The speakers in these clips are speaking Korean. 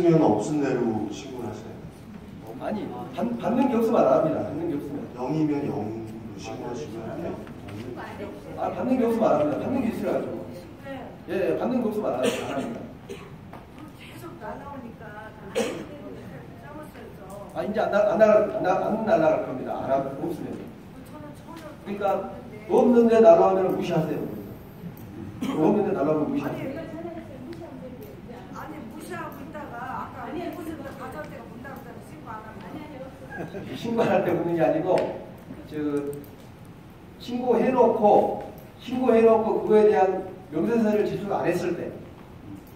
없으면 없은 대로 신고를 하세요. 아니, 받는 게 없으면 안 합니다. 받는 게 없으면. 0이면 0으로 신고하시면 돼요. 아, 받는 게 없으면 안 합니다. 받는 게 있어야죠. 예, 받는 게 없으면 안 합니다. 계속 날라오니까 짜먹어서. 아, 이제 안 날아갈 겁니다. 안 하고 없으면. 그러니까 없는데 날아오면 무시하세요. 없는데 날아오면 무시하세요. 아니 무시하고 있다가 아까 무슨 가져올 때가 문다고 해서 신고 안 하면 신고할 때 묻는 게 아니고 신고해놓고 그거에 대한 명세서를 제출 안 했을 때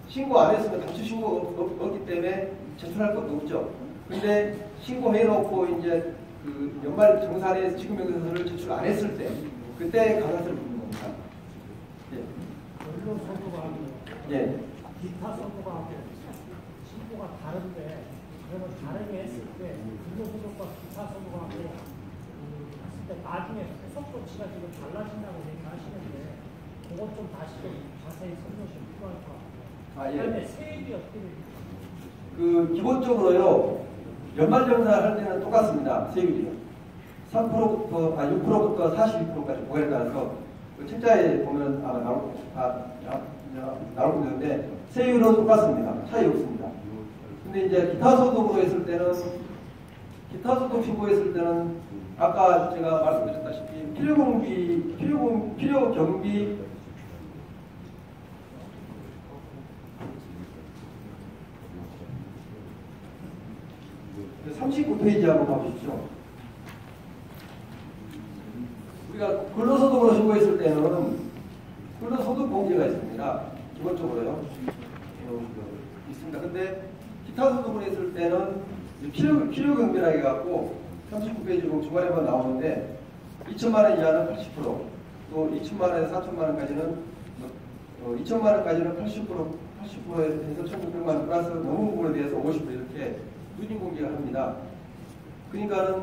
신고 안 했으면 당초 신고 없기 때문에 제출할 것도 없죠. 근데 신고해놓고 이제 그 연말 정산에 지급 명세서를 제출 안 했을 때 그때 가산세를 묻는 겁니다. 예. 언론 선고가 예. 기타 선고가 신고가 다른데 그러면 다르게 했을 때 근로소득과 기타 선고가 했을 때 나중에 소속조치가 지금 달라진다고 얘기하시는데 그것 좀 다시 좀 자세히 설명이 필요할 것 같아요. 아, 예. 그런데 세율이 어떻게 됩니까? 그 기본적으로요 연말정산할 때는 똑같습니다. 세율이요. 3%부터 6%부터 42%까지 부과에 따라서 그 책자에 보면 아마 나올 건데 세율은 똑같습니다. 차이 없습니다. 근데 이제 기타 소득으로 했을 때는 기타 소득 신고했을 때는 아까 제가 말씀드렸다시피 필요 경비 39페이지 한번 봐보십시오. 우리가 근로소득으로 신고했을 때는 근로소득 공제가 있습니다. 기본적으로요. 있습니다. 근데 기타 소득으로 했을 때는 필요 경비라고 해갖고 39페이지로 중간에 한번 나오는데 2천만 원 이하는 80%, 또 2천만 원에서 4천만 원까지는 2천만 원까지는 80%에서 1,600만 원 플러스 너무 부분에 대해서 50% 이렇게 누진 공개가 합니다. 그러니까는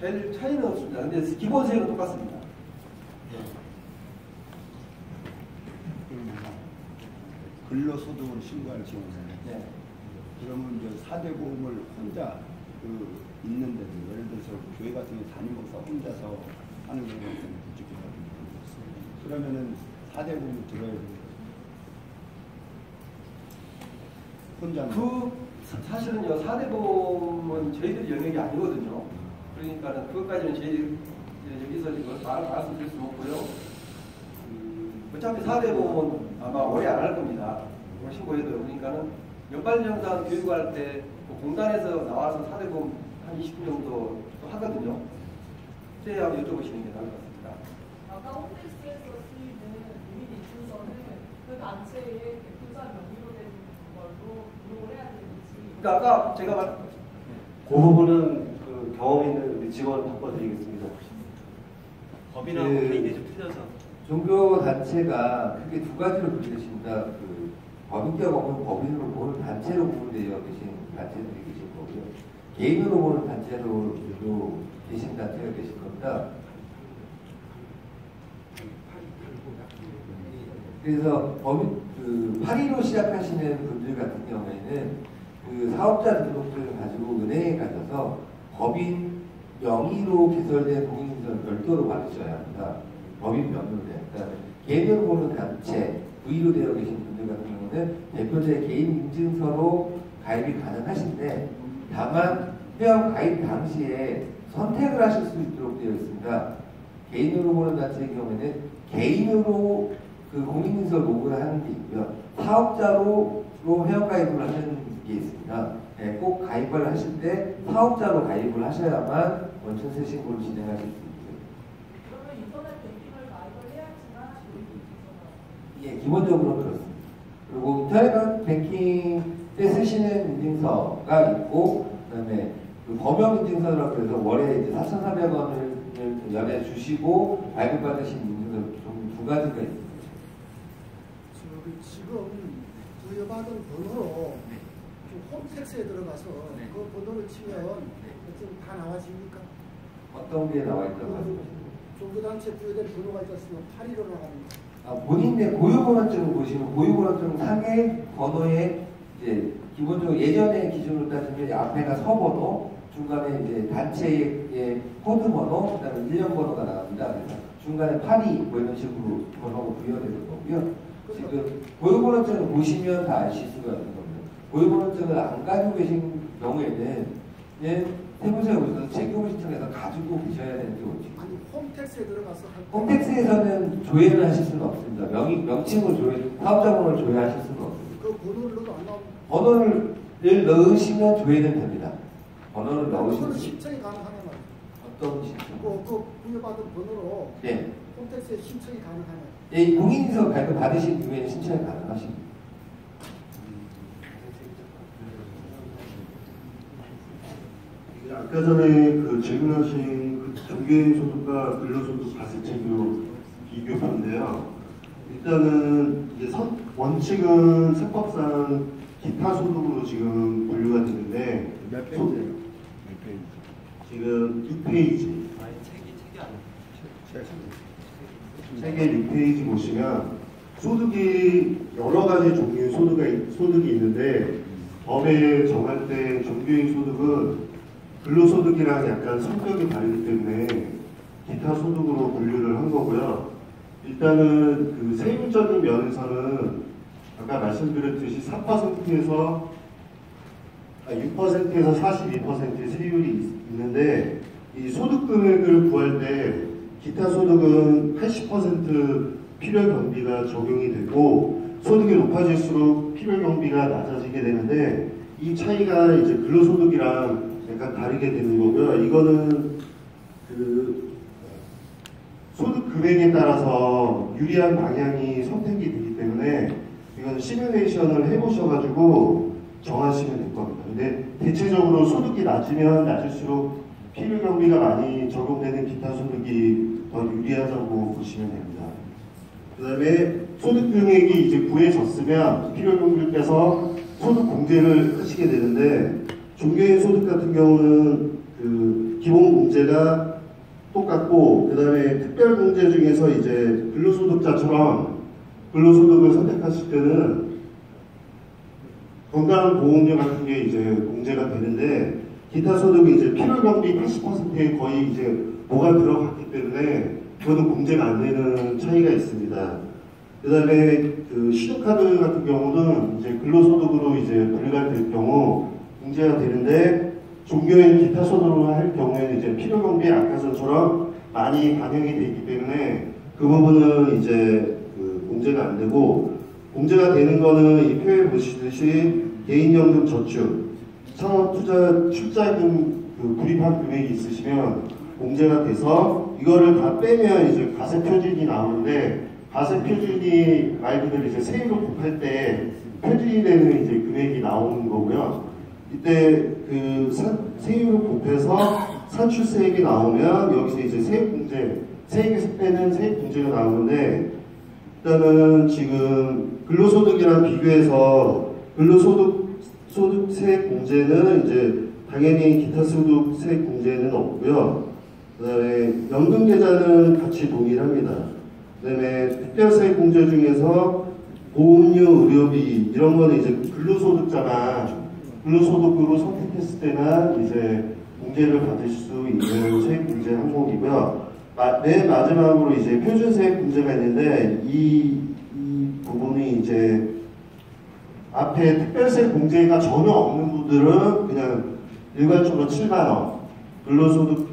별 차이는 없습니다. 근데 기본세율은 똑같습니다. 근로소득으로 신고할 경우는 네. 그러면 이제 4대 보험을 혼자 있는데도 예를 들어서 교회 같은 데 다니면서 혼자서 하는 경우가 있으면 부족해요. 그러면은 4대 보험을 들어야 됩니다. 혼자 사실은요 4대 보험은 저희들이 영역이 아니거든요. 그러니까는 그것까지는 저희 여기서 지금 말씀드릴 수 없고요. 어차피 4대 보험은 아마 오래 안 할 겁니다. 신고해도. 그러니까는 연말정산 교육할 때 공단에서 나와서 4대 보험 한 20분 정도 하거든요. 그때 한번 여쭤보시는 게 나을 것 같습니다. 아까 홈페이지에서 쓰이는 국민 인증서는 그 단체의 대표자 명의로 된 걸로 등록을 해야 되는지. 그러니까 아까 제가 말했던 그 부분은 그 경험 있는 우리 직원 바꿔드리겠습니다. 법이나 법인이 좀 틀려서. 종교 단체가 크게 두 가지로 분류되십니다. 그 법인격 없는 법인으로 보는 단체로 구분되어 계신 단체들이 계신 거고요. 개인으로 보는 단체로 계신 단체가 계실 겁니다. 그래서 법인 8위로 시작하시는 분들 같은 경우에는 그 사업자 등록증을 가지고 은행에 가셔서 법인 명의로 개설된 공인인증서를 별도로 받으셔야 합니다. 법인 명의로 된. 그러니까 개인으로 보는 단체, V로 되어 계신 분들 같은 경우는 대표자의 개인 인증서로 가입이 가능하신데 다만 회원 가입 당시에 선택을 하실 수 있도록 되어 있습니다. 개인으로 보는 단체의 경우에는 개인으로 그 공인인증서 로그를 하는 게 있고요. 사업자로 회원 가입을 하는 게 있습니다. 네, 꼭 가입을 하실 때 사업자로 가입을 하셔야만 원천세 신고를 진행하실 수 있고요. 그러면 인터넷 뱅킹을 가입을 해야지만 예, 기본적으로 그렇습니다. 그리고 인터넷 뱅킹 때 쓰시는 인증서가 있고, 그 다음에 그 범용 인증서라고 해서 월에 이제 4,400원을 연에 주시고 발급받으신 인증서 총 두 가지가 있습니다. 지금 부여받은 번호로 홈택스에 들어가서 그 번호를 치면 다 나와집니까? 어떤 게 나와 있다고 하십니까? 종교단체 부여된 번호가 있었으면 8위로 나갑니다. 본인의 고유번호증을 보시면 고유번호증 상의 번호에 이제 기본적으로 예전의 기준으로 따지면 앞에가 서번호, 중간에 이제 단체의 코드 번호, 그다음에 일련 번호가 나갑니다. 그래서 중간에 82 뭐 이런 식으로 번호가 부여되는 거고요. 지금 고유번호증을 보시면 다 아실 수가 있는 겁니다. 고유번호증을 안 가지고 계신 경우에는 세무서에 오셔서 재교부 신청해서 가지고 계셔야 되는 게 원칙입니다. 아니 홈택스에 들어가서 홈택스에서는 조회를 하실 수는 없습니다. 명칭을 사업자 번호를 조회하실 수는 없습니다. 그 번호를 넣어도 안 나오면 번호를 넣으시면 조회는 됩니다. 번호를 넣으시면 그거는 신청이 가능하냐 말이에요. 어떤 신청? 그 부여받은 번호로 네. 홈택스에 신청이 가능하냐. 예, 공인인증서 발급 받으신 이후에는 신청이 가능하십니다. 아까 전에 그 질문하신 그 종교인 소득과 근로소득 가세체계로 비교인데요. 일단은 이제 원칙은 세법상 기타 소득으로 지금 분류가 되는데 몇 페이지예요? 몇 페이지? 지금 6페이지. 아니 책이 아니에요. 책의 6페이지 보시면 소득이 여러 가지 종류의 소득이 있는데 법에 정할 때 종교인 소득은 근로소득이랑 약간 성격이 다르기 때문에 기타 소득으로 분류를 한 거고요. 일단은 그 세율적인 면에서는 아까 말씀드렸듯이 4%에서 6%에서 42%의 세율이 있는데 이 소득 금액을 구할 때 기타 소득은 80% 필요 경비가 적용이 되고 소득이 높아질수록 필요 경비가 낮아지게 되는데 이 차이가 이제 근로소득이랑 약간 다르게 되는 거고요. 이거는 그 소득 금액에 따라서 유리한 방향이 선택이 되기 때문에 이건 시뮬레이션을 해보셔가지고 정하시면 될 겁니다. 근데 대체적으로 소득이 낮으면 낮을수록 필요 경비가 많이 적용되는 기타 소득이 더 유리하다고 보시면 됩니다. 그 다음에 소득 금액이 이제 구해졌으면 필요 경비를 빼서 소득 공제를 하시게 되는데 종교인 소득 같은 경우는 그 기본 공제가 똑같고 그 다음에 특별 공제 중에서 이제 근로소득자처럼 근로소득을 선택하실 때는 건강보험료 같은 게 이제 공제가 되는데 기타 소득이 이제 필요경비 80%에 거의 이제 뭐가 들어갔기 때문에 그것도 공제가 안 되는 차이가 있습니다. 그 다음에 그 신용카드 같은 경우는 이제 근로소득으로 이제 분류가 될 경우 공제가 되는데 종교인 기타 소득으로 할 경우에는 이제 필요경비 아까 전처럼 많이 반영이 되어 있기 때문에 그 부분은 이제 그 공제가 안 되고 공제가 되는 거는 이 표에 보시듯이 개인연금 저축, 창업투자 출자금 그 구입한 금액이 있으시면 공제가 돼서 이거를 다 빼면 이제 가세표준이 나오는데 가세표준이 말 그대로 이제 세율을 곱할 때 표준이 되는 이제 금액이 나오는 거고요. 이때 그 세율을 곱해서 산출세액이 나오면 여기서 이제 세액공제, 세액에서 빼는 세액공제가 나오는데 일단은 지금 근로소득이랑 비교해서 근로소득세 공제는 이제 당연히 기타 소득 세액 공제는 없고요. 그 다음에 연금계좌는 같이 동일합니다. 그 다음에 특별세액 공제 중에서 보험료, 의료비 이런 거는 이제 근로소득자가 근로소득으로 선택했을 때만 이제 공제를 받을 수 있는 세액 공제 항목이고요. 맨 마지막으로 이제 표준세액 공제가 있는데 이 부분이 이제 앞에 특별세 공제가 전혀 없는 분들은 그냥 일괄적으로 7만원, 근로소득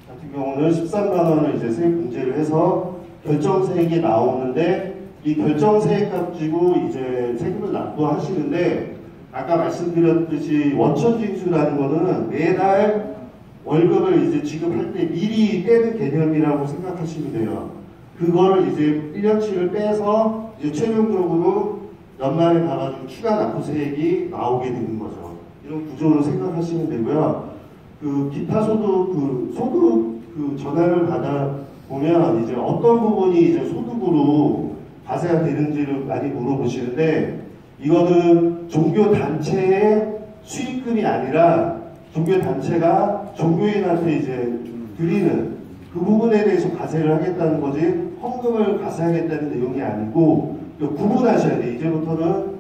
같은 경우는 13만원을 이제 세액 공제를 해서 결정세액이 나오는데 이 결정세액 가지고 이제 세금을 납부하시는데 아까 말씀드렸듯이 원천징수라는 거는 매달 월급을 이제 지급할 때 미리 빼는 개념이라고 생각하시면 돼요. 그거를 이제 1년치를 빼서 이제 최종적으로 연말에 가가지고 추가 납부세액이 나오게 되는 거죠. 이런 구조로 생각하시면 되고요. 그 기타 소득, 소득 전환을 받아 보면 이제 어떤 부분이 이제 소득으로 과세가 되는지를 많이 물어보시는데 이거는 종교 단체의 수익금이 아니라 종교 단체가 종교인한테 이제 드리는 그 부분에 대해서 과세를 하겠다는 거지 헌금을 과세하겠다는 내용이 아니고 구분하셔야 돼요. 이제부터는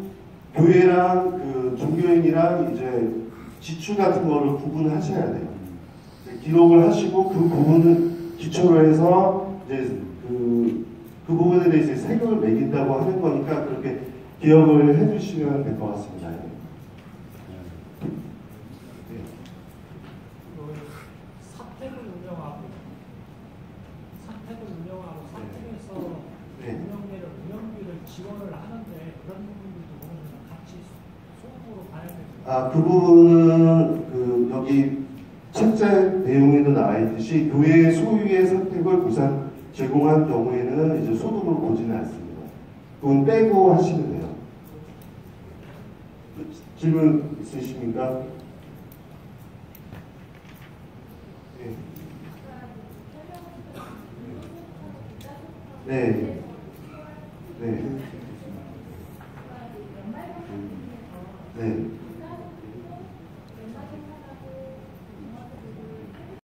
교회랑 그 종교인이랑 이제 지출 같은 거를 구분하셔야 돼요. 기록을 하시고 그 부분을 기초로 해서 이제 그 부분에 대해서 세금을 매긴다고 하는 거니까 그렇게 기억을 해주시면 될 것 같습니다. 사택을 운영하고 사택에서 네. 운영비를 지원을 하는데 그런 부분들도 보면 같이 소급으로 봐야 되죠. 그 부분은 그 여기 책자 내용에도 나와 있듯이 교회 소유의 사택을 무상 제공한 경우에는 이제 소득으로 보지는 않습니다. 그건 빼고 하시면 돼요. 질문 있으십니까? 네. 네. 네.